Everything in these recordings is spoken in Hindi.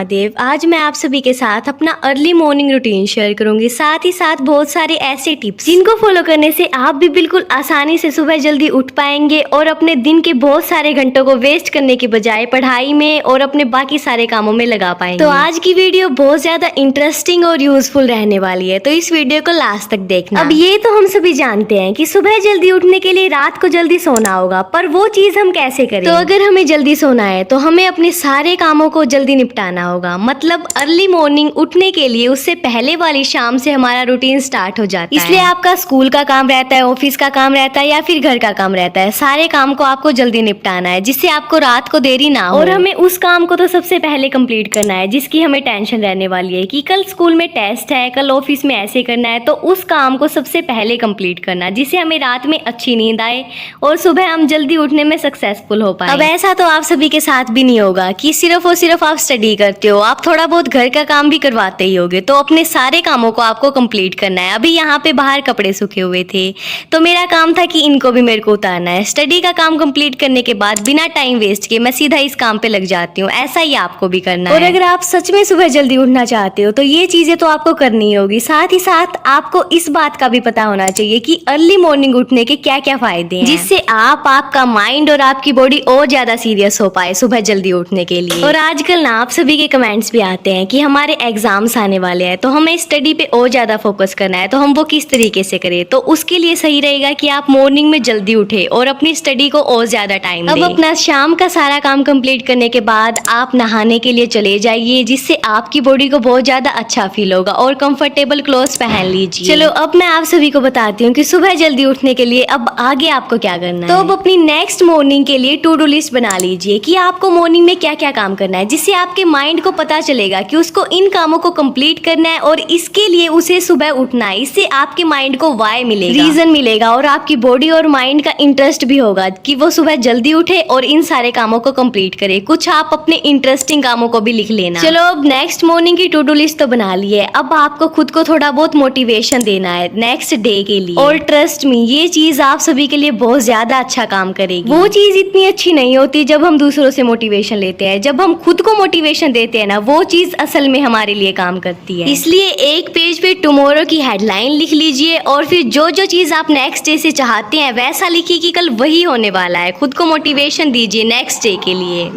महादेव। आज मैं आप सभी के साथ अपना अर्ली मॉर्निंग रूटीन शेयर करूंगी, साथ ही साथ बहुत सारे ऐसे टिप्स जिनको फॉलो करने से आप भी बिल्कुल आसानी से सुबह जल्दी उठ पाएंगे और अपने दिन के बहुत सारे घंटों को वेस्ट करने की बजाय पढ़ाई में और अपने बाकी सारे कामों में लगा पाएंगे। तो आज की वीडियो बहुत ज्यादा इंटरेस्टिंग और यूजफुल रहने वाली है, तो इस वीडियो को लास्ट तक देखना। अब ये तो हम सभी जानते हैं कि सुबह जल्दी उठने के लिए रात को जल्दी सोना होगा, पर वो चीज हम कैसे करें? तो अगर हमें जल्दी सोना है तो हमें अपने सारे कामों को जल्दी निपटाना होगा। मतलब अर्ली मॉर्निंग उठने के लिए उससे पहले वाली शाम से हमारा रूटीन स्टार्ट हो जाता है। इसलिए आपका स्कूल का काम रहता है, ऑफिस का काम रहता है या फिर घर का काम रहता है, सारे काम को आपको जल्दी निपटाना है जिससे आपको रात को देरी ना हो। और हमें उस काम को तो सबसे पहले कंप्लीट करना है जिसकी हमें टेंशन रहने वाली है कि कल स्कूल में टेस्ट है, कल ऑफिस में ऐसे करना है, तो उस काम को सबसे पहले कंप्लीट करना जिससे हमें रात में अच्छी नींद आए और सुबह हम जल्दी उठने में सक्सेसफुल हो पाए। अब ऐसा तो आप सभी के साथ भी नहीं होगा कि सिर्फ और सिर्फ आप स्टडी करते हो, आप थोड़ा बहुत घर का काम भी करवाते ही होगे, तो अपने सारे कामों को आपको कंप्लीट करना है। अभी यहाँ पे बाहर कपड़े सूखे हुए थे तो मेरा काम था कि इनको भी मेरे को उतारना है। स्टडी का काम कंप्लीट करने के बाद बिना टाइम वेस्ट किए मैं सीधा इस काम पे लग जाती हूँ। ऐसा ही आपको भी करना है। और अगर आप सच में सुबह जल्दी उठना चाहते हो तो ये चीजें तो आपको करनी होगी। साथ ही साथ आपको इस बात का भी पता होना चाहिए कि अर्ली मॉर्निंग उठने के क्या क्या फायदे हैं, जिससे आपका माइंड और आपकी बॉडी और ज्यादा सीरियस हो पाए सुबह जल्दी उठने के लिए। और आजकल ना आप सभी के कमेंट्स भी आते हैं कि हमारे एग्जाम्स आने वाले हैं तो हमें स्टडी पे और ज्यादा फोकस करना है, तो हम वो किस तरीके से करें? तो उसके लिए सही रहेगा कि आप मॉर्निंग में जल्दी उठे और अपनी स्टडी को और ज्यादा टाइम दें। अब अपना शाम का सारा काम कंप्लीट करने के बाद आप नहाने के लिए चले जाइए जिससे आपकी बॉडी को बहुत ज्यादा अच्छा फील होगा और कंफर्टेबल क्लोथ्स पहन लीजिए। चलो अब मैं आप सभी को बताती हूँ कि सुबह जल्दी उठने के लिए अब आगे आपको क्या करना है। तो अब अपनी नेक्स्ट मॉर्निंग के लिए टू डू लिस्ट बना लीजिए कि आपको मॉर्निंग में क्या क्या काम करना है, जिससे आपके माइंड को पता चलेगा कि उसको इन कामों को कंप्लीट करना है और इसके लिए उसे सुबह उठना है। इससे आपके माइंड को वाई मिलेगा, रीजन मिलेगा और आपकी बॉडी और माइंड का इंटरेस्ट भी होगा कि वो सुबह जल्दी उठे और इन सारे कामों को कंप्लीट करे। कुछ आप अपने इंटरेस्टिंग कामों को भी लिख लेना। चलो अब नेक्स्ट मॉर्निंग की टू डू लिस्ट तो बना ली है, अब आपको खुद को थोड़ा बहुत मोटिवेशन देना है नेक्स्ट डे के लिए। और ट्रस्ट मी, ये चीज आप सभी के लिए बहुत ज्यादा अच्छा काम करेगी। वो चीज इतनी अच्छी नहीं होती जब हम दूसरों से मोटिवेशन लेते हैं, जब हम खुद को मोटिवेशन देते हैं ना, वो चीज असल में हमारे लिए काम करती है। इसलिए एक पेज पे टुमारो की हेडलाइन लिख लीजिए और फिर जो जो चीज आप नेक्स्ट डे से चाहते हैं वैसा लिखिए कि कल वही होने वाला है। खुद को मोटिवेशन दीजिए नेक्स्ट डे के लिए।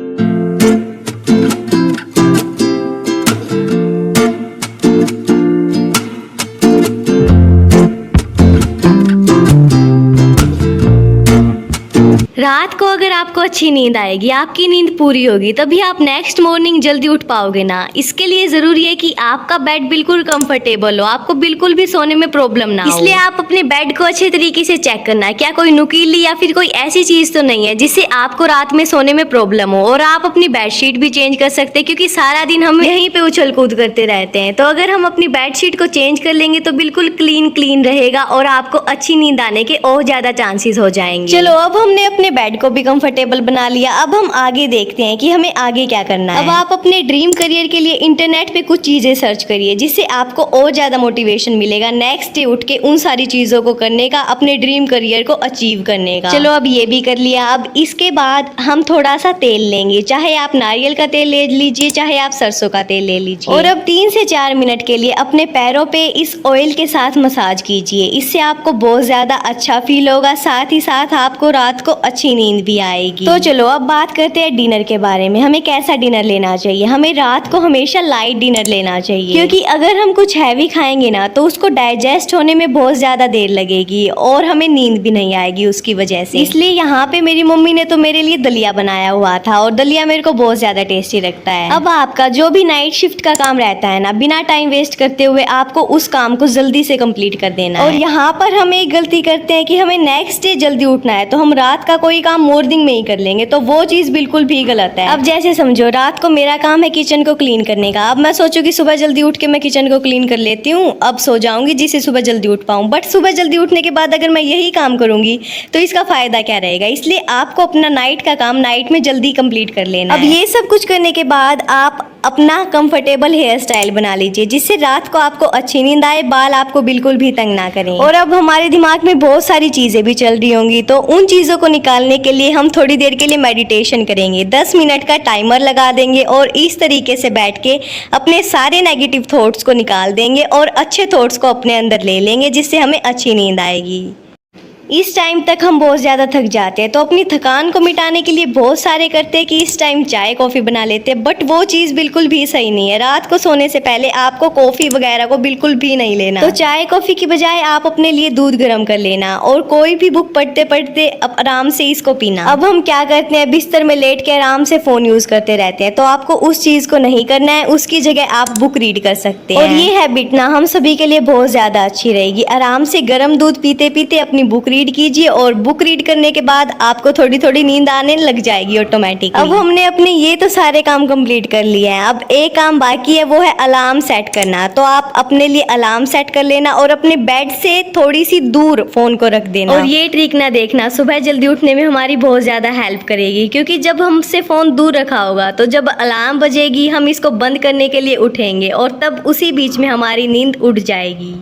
रात को अगर आपको अच्छी नींद आएगी, आपकी नींद पूरी होगी, तभी आप नेक्स्ट मॉर्निंग जल्दी उठ पाओगे ना। इसके लिए जरूरी है कि आपका बेड बिल्कुल कंफर्टेबल हो, आपको बिल्कुल भी सोने में प्रॉब्लम ना हो। इसलिए आप अपने बेड को अच्छे तरीके से चेक करना है क्या कोई नुकीली या फिर कोई ऐसी चीज तो नहीं है जिससे आपको रात में सोने में प्रॉब्लम हो। और आप अपनी बेडशीट भी चेंज कर सकते हैं क्योंकि सारा दिन हम यहीं पे उछल कूद करते रहते हैं, तो अगर हम अपनी बेडशीट को चेंज कर लेंगे तो बिल्कुल क्लीन रहेगा और आपको अच्छी नींद आने के और ज्यादा चांसेस हो जाएंगे। चलो अब हमने अपने बेड को भी कंफर्टेबल बना लिया, अब हम आगे देखते हैं कि हमें आगे क्या करना है। अब आप अपने ड्रीम करियर के लिए इंटरनेट पे कुछ चीजें सर्च करिए जिससे आपको और ज्यादा मोटिवेशन मिलेगा नेक्स्ट डे उठ के उन सारी चीजों को करने का, अपने ड्रीम करियर को अचीव करने का। चलो अब ये भी कर लिया। अब इसके बाद हम थोड़ा सा तेल लेंगे, चाहे आप नारियल का तेल ले लीजिए चाहे आप सरसों का तेल ले लीजिए, और अब 3 से 4 मिनट के लिए अपने पैरों पे इस ऑयल के साथ मसाज कीजिए। इससे आपको बहुत ज्यादा अच्छा फील होगा, साथ ही साथ आपको रात को अच्छी नींद भी आएगी। तो चलो अब बात करते हैं डिनर के बारे में। हमें कैसा डिनर लेना चाहिए? हमें रात को हमेशा लाइट डिनर लेना चाहिए, क्योंकि अगर हम कुछ हैवी खाएंगे ना तो उसको डाइजेस्ट होने में बहुत ज्यादा देर लगेगी और हमें नींद भी नहीं आएगी उसकी वजह से। इसलिए यहाँ पे मेरी मम्मी ने तो मेरे लिए दलिया बनाया हुआ था और दलिया मेरे को बहुत ज्यादा टेस्टी लगता है। अब आपका जो भी नाइट शिफ्ट का काम रहता है ना, बिना टाइम वेस्ट करते हुए आपको उस काम को जल्दी से कंप्लीट कर देना है। और यहाँ पर हम एक गलती करते हैं कि हमें नेक्स्ट डे जल्दी उठना है तो हम रात का कोई काम मॉर्निंग में ही कर लेंगे, तो वो चीज बिल्कुल भी गलत है। अब जैसे समझो रात को मेरा काम है किचन को क्लीन करने का, अब मैं सोचूं कि सुबह जल्दी उठ के मैं किचन को क्लीन कर लेती हूँ, अब सो जाऊंगी जिससे सुबह जल्दी उठ पाऊँ। बट सुबह जल्दी उठने के बाद अगर मैं यही काम करूंगी तो इसका फायदा क्या रहेगा? इसलिए आपको अपना नाइट का काम नाइट में जल्दी कंप्लीट कर लेना है। अब ये सब कुछ करने के बाद आप अपना कंफर्टेबल हेयर स्टाइल बना लीजिए, जिससे रात को आपको अच्छी नींद आए, बाल आपको बिल्कुल भी तंग ना करें। और अब हमारे दिमाग में बहुत सारी चीजें भी चल रही होंगी, तो उन चीजों को निकालने के लिए हम थोड़ी देर के लिए मेडिटेशन करेंगे। 10 मिनट का टाइमर लगा देंगे और इस तरीके से बैठ के अपने सारे नेगेटिव थॉट्स को निकाल देंगे और अच्छे थॉट्स को अपने अंदर ले लेंगे, जिससे हमें अच्छी नींद आएगी। इस टाइम तक हम बहुत ज़्यादा थक जाते हैं, तो अपनी थकान को मिटाने के लिए बहुत सारे करते हैं कि इस टाइम चाय कॉफ़ी बना लेते हैं, बट वो चीज़ बिल्कुल भी सही नहीं है। रात को सोने से पहले आपको कॉफ़ी वगैरह को बिल्कुल भी नहीं लेना। तो चाय कॉफ़ी की बजाय आप अपने लिए दूध गर्म कर लेना और कोई भी बुक पढ़ते पढ़ते आराम से इसको पीना। अब हम क्या करते हैं, बिस्तर में लेट के आराम से फ़ोन यूज़ करते रहते हैं, तो आपको उस चीज़ को नहीं करना है, उसकी जगह आप बुक रीड कर सकते हैं। और ये हैबिट ना हम सभी के लिए बहुत ज़्यादा अच्छी रहेगी। आराम से गर्म दूध पीते पीते अपनी बुक रीड कीजिए और बुक रीड करने के बाद आपको थोड़ी थोड़ी नींद आने लग जाएगी ऑटोमेटिक। अब हमने अपने ये तो सारे काम कंप्लीट कर लिए हैं, अब एक काम बाकी है, वो है अलार्म सेट करना। तो आप अपने लिए अलार्म सेट कर लेना और अपने बेड से थोड़ी सी दूर फोन को रख देना। और ये ट्रिक ना देखना, सुबह जल्दी उठने में हमारी बहुत ज्यादा हेल्प करेगी, क्योंकि जब हमसे फोन दूर रखा होगा तो जब अलार्म बजेगी हम इसको बंद करने के लिए उठेंगे और तब उसी बीच में हमारी नींद उड़ जाएगी।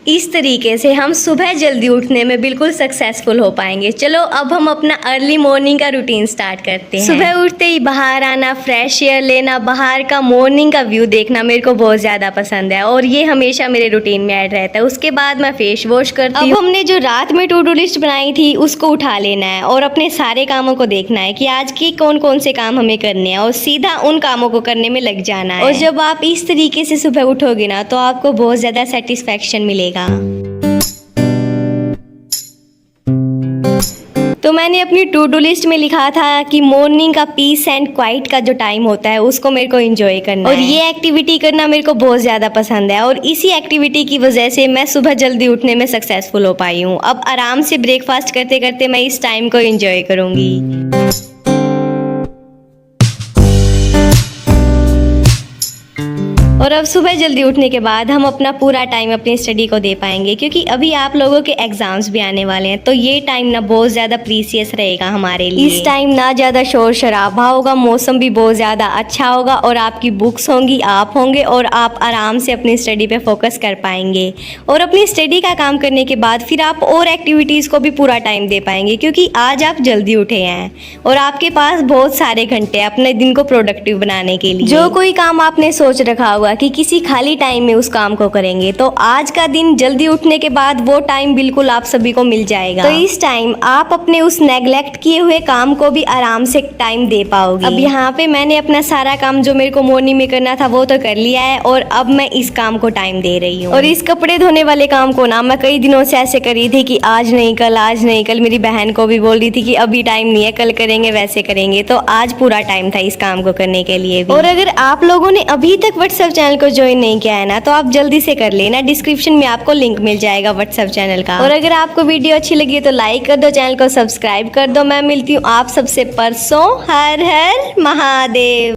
इस तरीके से हम सुबह जल्दी उठने में बिल्कुल सक्सेसफुल हो पाएंगे। चलो अब हम अपना अर्ली मॉर्निंग का रूटीन स्टार्ट करते हैं। सुबह उठते ही बाहर आना, फ्रेश एयर लेना, बाहर का मॉर्निंग का व्यू देखना मेरे को बहुत ज़्यादा पसंद है और ये हमेशा मेरे रूटीन में ऐड रहता है। उसके बाद मैं फेस वॉश करती हूँ। अब हमने जो रात में टू डू लिस्ट बनाई थी उसको उठा लेना है और अपने सारे कामों को देखना है कि आज के कौन कौन से काम हमें करने हैं और सीधा उन कामों को करने में लग जाना है। और जब आप इस तरीके से सुबह उठोगे ना तो आपको बहुत ज़्यादा सेटिस्फेक्शन मिलेगा। तो मैंने अपनी टू डू लिस्ट में लिखा था कि मॉर्निंग का पीस एंड क्वाइट का जो टाइम होता है उसको मेरे को एंजॉय करना है और ये एक्टिविटी करना मेरे को बहुत ज़्यादा पसंद है और इसी एक्टिविटी की वजह से मैं सुबह जल्दी उठने में सक्सेसफुल हो पाई हूँ। अब आराम से ब्रेकफास्ट करते करते मैं इस टाइम को एंजॉय करूँगी। और अब सुबह जल्दी उठने के बाद हम अपना पूरा टाइम अपनी स्टडी को दे पाएंगे, क्योंकि अभी आप लोगों के एग्जाम्स भी आने वाले हैं, तो ये टाइम ना बहुत ज़्यादा प्रीसियस रहेगा हमारे लिए। इस टाइम ना ज़्यादा शोर शराबा होगा, मौसम भी बहुत ज़्यादा अच्छा होगा और आपकी बुक्स होंगी, आप होंगे और आप आराम से अपनी स्टडी पे फोकस कर पाएंगे। और अपनी स्टडी का काम करने के बाद फिर आप और एक्टिविटीज़ को भी पूरा टाइम दे पाएंगे, क्योंकि आज आप जल्दी उठे हैं और आपके पास बहुत सारे घंटे अपने दिन को प्रोडक्टिव बनाने के लिए। जो कोई काम आपने सोच रखा हुआ कि किसी खाली टाइम में उस काम को करेंगे, तो आज का दिन जल्दी उठने के बाद वो टाइम बिल्कुल आप सभी को मिल जाएगा। तो इस टाइम आप अपने उस नेग्लेक्ट किए हुए काम को भी आराम से टाइम दे पाओगे। अब यहाँ पे मैंने अपना सारा काम जो मेरे को मॉर्निंग में करना था वो तो कर लिया है और अब मैं इस काम को टाइम दे रही हूँ। और इस कपड़े धोने वाले काम को ना मैं कई दिनों से ऐसे कर रही थी कि आज नहीं कल, आज नहीं कल। मेरी बहन को भी बोल रही थी कि अभी टाइम नहीं है, कल करेंगे, वैसे करेंगे। तो आज पूरा टाइम था इस काम को करने के लिए भी। और अगर आप लोगों ने अभी तक व्हाट्सएप चैनल को ज्वाइन नहीं किया है ना, तो आप जल्दी से कर लेना, डिस्क्रिप्शन में आपको लिंक मिल जाएगा व्हाट्सएप चैनल का। और अगर आपको वीडियो अच्छी लगी है तो लाइक कर दो, चैनल को सब्सक्राइब कर दो। मैं मिलती हूँ आप सबसे परसों। हर हर महादेव।